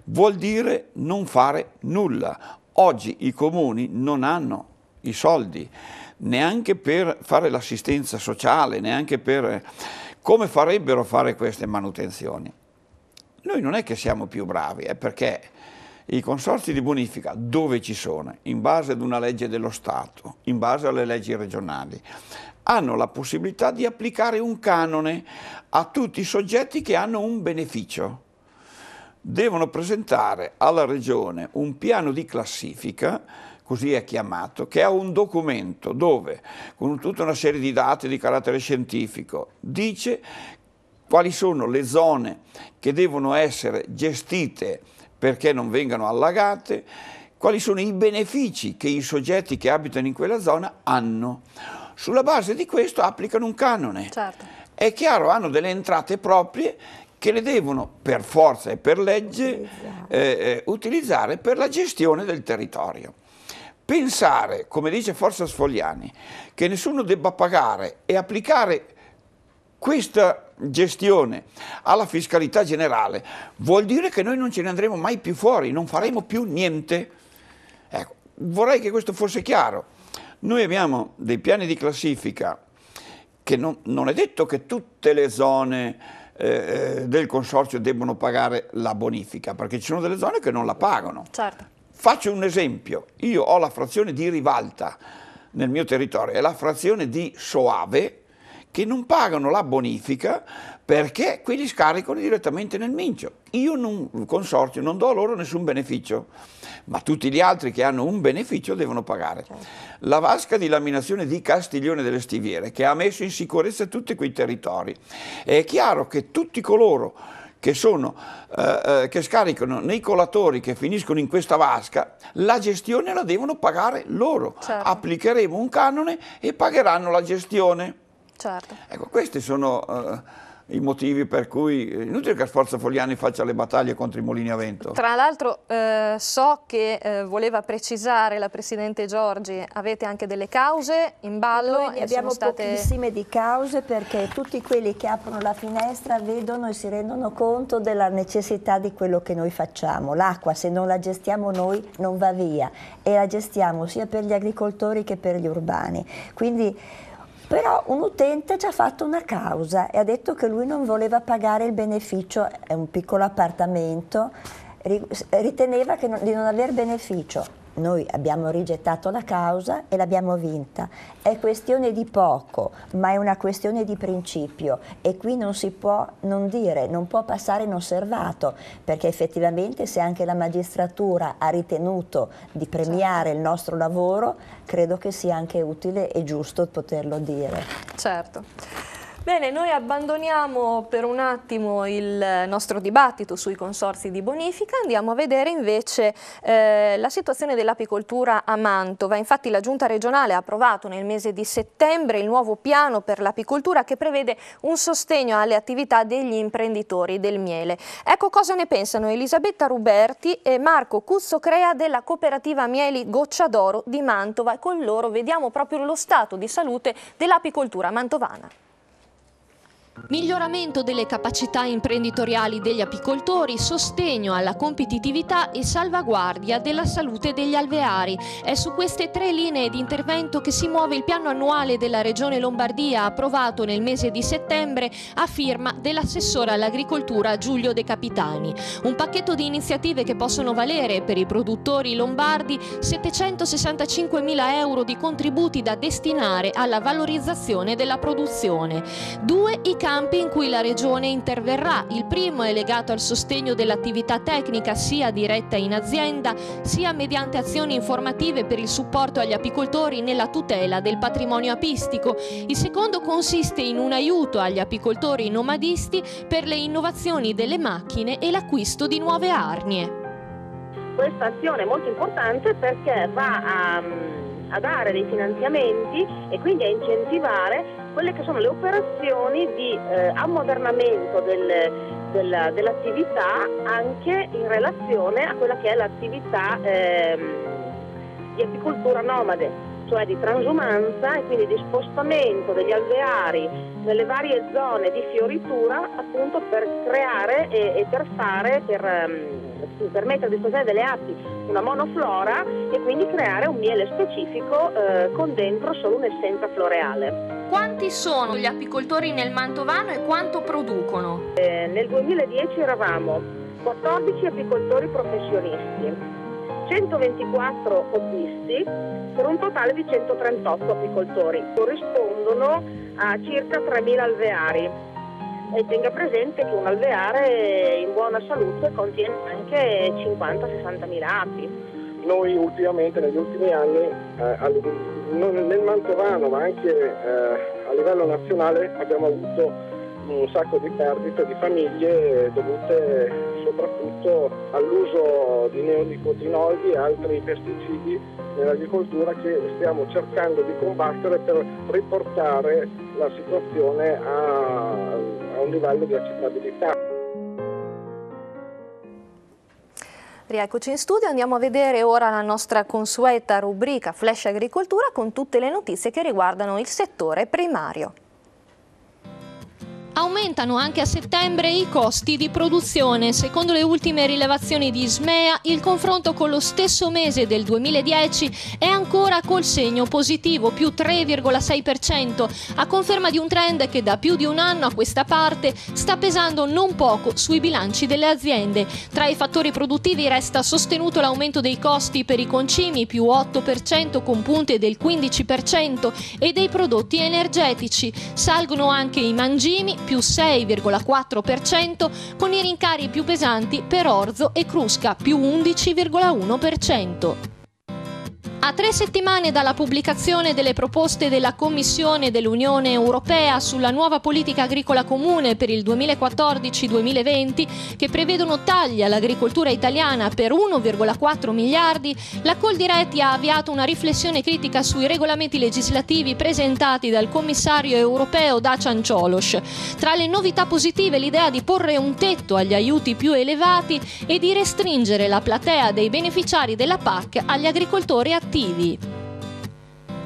S6: vuol dire non fare nulla. Oggi i comuni non hanno i soldi neanche per fare l'assistenza sociale, neanche per come farebbero a fare queste manutenzioni. Noi non è che siamo più bravi, è perché i consorzi di bonifica dove ci sono, in base ad una legge dello Stato, in base alle leggi regionali, hanno la possibilità di applicare un canone a tutti i soggetti che hanno un beneficio. Devono presentare alla regione un piano di classifica, così è chiamato, che ha un documento dove, con tutta una serie di dati di carattere scientifico, dice quali sono le zone che devono essere gestite perché non vengano allagate, quali sono i benefici che i soggetti che abitano in quella zona hanno. Sulla base di questo applicano un canone.
S4: Certo.
S6: È chiaro, hanno delle entrate proprie che le devono per forza e per legge utilizzare per la gestione del territorio. Pensare, come dice Forza Sfogliani, che nessuno debba pagare e applicare questa gestione alla fiscalità generale vuol dire che noi non ce ne andremo mai più fuori, non faremo più niente. Ecco, vorrei che questo fosse chiaro. Noi abbiamo dei piani di classifica che non è detto che tutte le zone del consorzio debbono pagare la bonifica, perché ci sono delle zone che non la pagano.
S4: Certo.
S6: Faccio un esempio, io ho la frazione di Rivalta nel mio territorio e la frazione di Soave che non pagano la bonifica perché quelli scaricano direttamente nel Mincio. Io, consorzio, non do loro nessun beneficio, ma tutti gli altri che hanno un beneficio devono pagare. La vasca di laminazione di Castiglione delle Stiviere, che ha messo in sicurezza tutti quei territori, è chiaro che tutti coloro che scaricano nei colatori che finiscono in questa vasca, la gestione la devono pagare loro.
S4: Certo.
S6: Applicheremo un canone e pagheranno la gestione.
S4: Certo.
S6: Ecco, questi sono i motivi per cui è inutile che Forza Sfogliani faccia le battaglie contro i mulini a vento.
S4: Tra l'altro so che voleva precisare la Presidente Giorgi, avete anche delle cause in ballo?
S7: Noi abbiamo pochissime di cause perché tutti quelli che aprono la finestra vedono e si rendono conto della necessità di quello che noi facciamo. L'acqua, se non la gestiamo noi, non va via e la gestiamo sia per gli agricoltori che per gli urbani. Quindi, però un utente ci ha fatto una causa e ha detto che lui non voleva pagare il beneficio, è un piccolo appartamento, riteneva di non aver beneficio. Noi abbiamo rigettato la causa e l'abbiamo vinta. È questione di poco, ma è una questione di principio e qui non si può non dire, non può passare inosservato, perché effettivamente se anche la magistratura ha ritenuto di premiare il nostro lavoro, credo che sia anche utile e giusto poterlo dire.
S4: Certo. Bene, noi abbandoniamo per un attimo il nostro dibattito sui consorzi di bonifica, andiamo a vedere invece la situazione dell'apicoltura a Mantova. Infatti la Giunta regionale ha approvato nel mese di settembre il nuovo piano per l'apicoltura che prevede un sostegno alle attività degli imprenditori del miele. Ecco cosa ne pensano Elisabetta Ruberti e Marco Cuzzocrea della cooperativa Mieli Goccia d'Oro di Mantova. Con loro vediamo proprio lo stato di salute dell'apicoltura mantovana.
S5: Miglioramento delle capacità imprenditoriali degli apicoltori, sostegno alla competitività e salvaguardia della salute degli alveari. È su queste tre linee di intervento che si muove il piano annuale della Regione Lombardia, approvato nel mese di settembre a firma dell'assessore all'agricoltura Giulio De Capitani. Un pacchetto di iniziative che possono valere per i produttori lombardi 765.000 euro di contributi da destinare alla valorizzazione della produzione. 2 i campi in cui la Regione interverrà. Il primo è legato al sostegno dell'attività tecnica sia diretta in azienda sia mediante azioni informative per il supporto agli apicoltori nella tutela del patrimonio apistico. Il secondo consiste in un aiuto agli apicoltori nomadisti per le innovazioni delle macchine e l'acquisto di nuove arnie.
S11: Questa azione è molto importante perché va a dare dei finanziamenti e quindi a incentivare quelle che sono le operazioni di ammodernamento dell'attività anche in relazione a quella che è l'attività di apicoltura nomade, cioè di transumanza e quindi di spostamento degli alveari nelle varie zone di fioritura, appunto per creare e per mettere a disposizione delle api una monoflora e quindi creare un miele specifico con dentro solo un'essenza floreale.
S5: Quanti sono gli apicoltori nel Mantovano e quanto producono?
S11: Nel 2010 eravamo 14 apicoltori professionisti, 124 hobbisti, per un totale di 138 apicoltori. Corrispondono a circa 3.000 alveari. E tenga presente che un alveare in buona salute contiene anche 50-60.000 api.
S12: Noi ultimamente, negli ultimi anni, nel Mantovano ma anche a livello nazionale abbiamo avuto un sacco di perdite di famiglie dovute soprattutto all'uso di neonicotinoidi e altri pesticidi nell'agricoltura che stiamo cercando di combattere per riportare la situazione a un livello di accettabilità.
S4: Rieccoci in studio, andiamo a vedere ora la nostra consueta rubrica Flash Agricoltura con tutte le notizie che riguardano il settore primario.
S5: Aumentano anche a settembre i costi di produzione. Secondo le ultime rilevazioni di Ismea, il confronto con lo stesso mese del 2010 è ancora col segno positivo, più 3,6%, a conferma di un trend che da più di un anno a questa parte sta pesando non poco sui bilanci delle aziende. Tra i fattori produttivi resta sostenuto l'aumento dei costi per i concimi, più 8% con punte del 15%, e dei prodotti energetici. Salgono anche i mangimi, più 6,4%, con i rincari più pesanti per orzo e crusca, più 11,1%. A 3 settimane dalla pubblicazione delle proposte della Commissione dell'Unione Europea sulla nuova politica agricola comune per il 2014-2020, che prevedono tagli all'agricoltura italiana per 1,4 miliardi, la Coldiretti ha avviato una riflessione critica sui regolamenti legislativi presentati dal commissario europeo Dacian Cioloș. Tra le novità positive l'idea di porre un tetto agli aiuti più elevati e di restringere la platea dei beneficiari della PAC agli agricoltori attivi.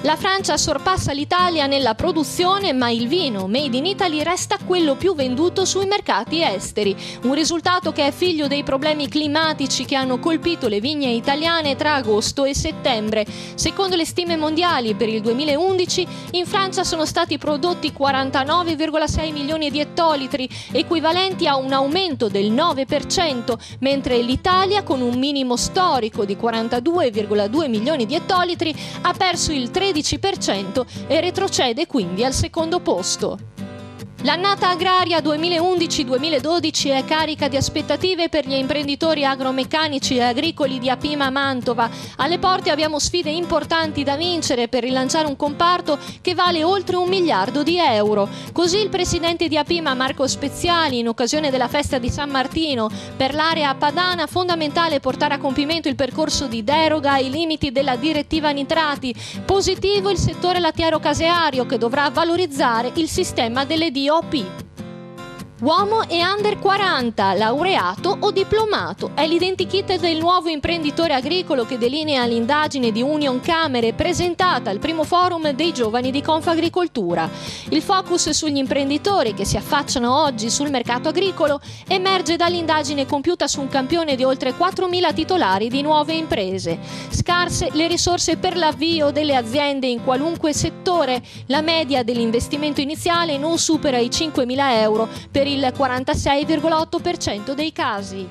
S5: La Francia sorpassa l'Italia nella produzione, ma il vino made in Italy resta quello più venduto sui mercati esteri. Un risultato che è figlio dei problemi climatici che hanno colpito le vigne italiane tra agosto e settembre. Secondo le stime mondiali per il 2011, in Francia sono stati prodotti 49,6 milioni di ettolitri, equivalenti a un aumento del 9%, mentre l'Italia, con un minimo storico di 42,2 milioni di ettolitri, ha perso il 13% e retrocede quindi al secondo posto. L'annata agraria 2011-2012 è carica di aspettative per gli imprenditori agromeccanici e agricoli di Apima Mantova. Alle porte abbiamo sfide importanti da vincere per rilanciare un comparto che vale oltre 1 miliardo di euro. Così il presidente di Apima, Marco Speziali, in occasione della festa di San Martino, per l'area padana fondamentale portare a compimento il percorso di deroga ai limiti della direttiva nitrati. Positivo il settore lattiero-caseario, che dovrà valorizzare il sistema delle DOP. Uomo e under 40, laureato o diplomato. È l'identikit del nuovo imprenditore agricolo che delinea l'indagine di Union Camere presentata al primo forum dei giovani di Confagricoltura. Il focus sugli imprenditori che si affacciano oggi sul mercato agricolo emerge dall'indagine compiuta su un campione di oltre 4.000 titolari di nuove imprese. Scarse le risorse per l'avvio delle aziende in qualunque settore. La media dell'investimento iniziale non supera i 5.000 euro per il 46,8% dei casi.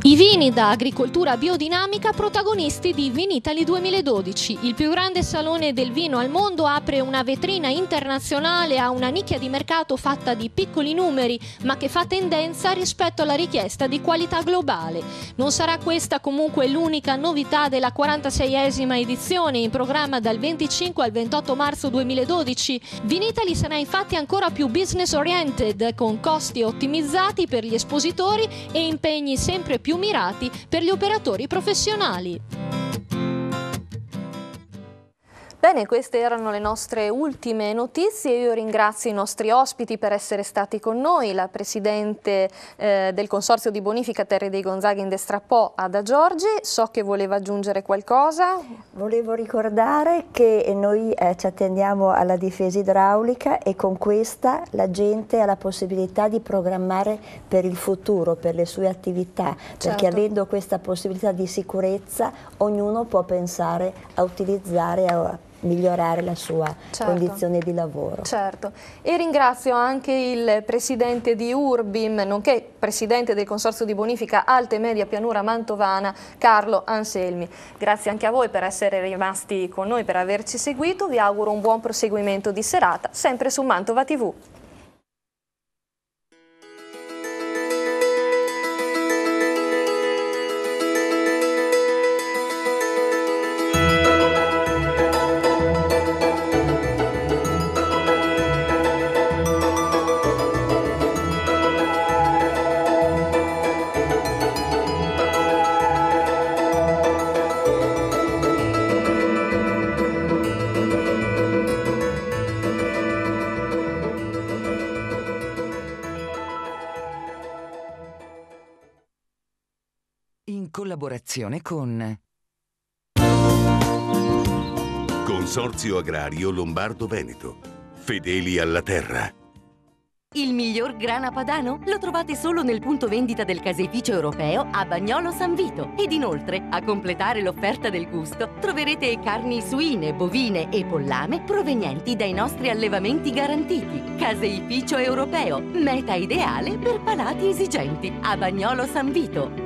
S5: I vini da agricoltura biodinamica protagonisti di Vinitaly 2012. Il più grande salone del vino al mondo apre una vetrina internazionale a una nicchia di mercato fatta di piccoli numeri, ma che fa tendenza rispetto alla richiesta di qualità globale. Non sarà questa comunque l'unica novità della 46esima edizione, in programma dal 25 al 28 marzo 2012. Vinitaly sarà infatti ancora più business oriented, con costi ottimizzati per gli espositori e impegni sempre più mirati per gli operatori professionali.
S4: Bene, queste erano le nostre ultime notizie. Io ringrazio i nostri ospiti per essere stati con noi, la Presidente del Consorzio di Bonifica Terre dei Gonzaga in Destrappò, Ada Giorgi. So che voleva aggiungere qualcosa.
S7: Volevo ricordare che noi ci attendiamo alla difesa idraulica e con questa la gente ha la possibilità di programmare per il futuro, per le sue attività, perché avendo questa possibilità di sicurezza ognuno può pensare a utilizzare, a migliorare la sua condizione di lavoro.
S4: Certo, e ringrazio anche il Presidente di Urbim, nonché Presidente del Consorzio di Bonifica Alta e Media Pianura Mantovana, Carlo Anselmi. Grazie anche a voi per essere rimasti con noi, per averci seguito. Vi auguro un buon proseguimento di serata, sempre su Mantova TV.
S1: In collaborazione con
S2: Consorzio Agrario Lombardo-Veneto. Fedeli alla terra.
S3: Il miglior grana padano lo trovate solo nel punto vendita del caseificio europeo a Bagnolo San Vito. Ed inoltre, a completare l'offerta del gusto, troverete carni suine, bovine e pollame provenienti dai nostri allevamenti garantiti. Caseificio europeo, meta ideale per palati esigenti. A Bagnolo San Vito.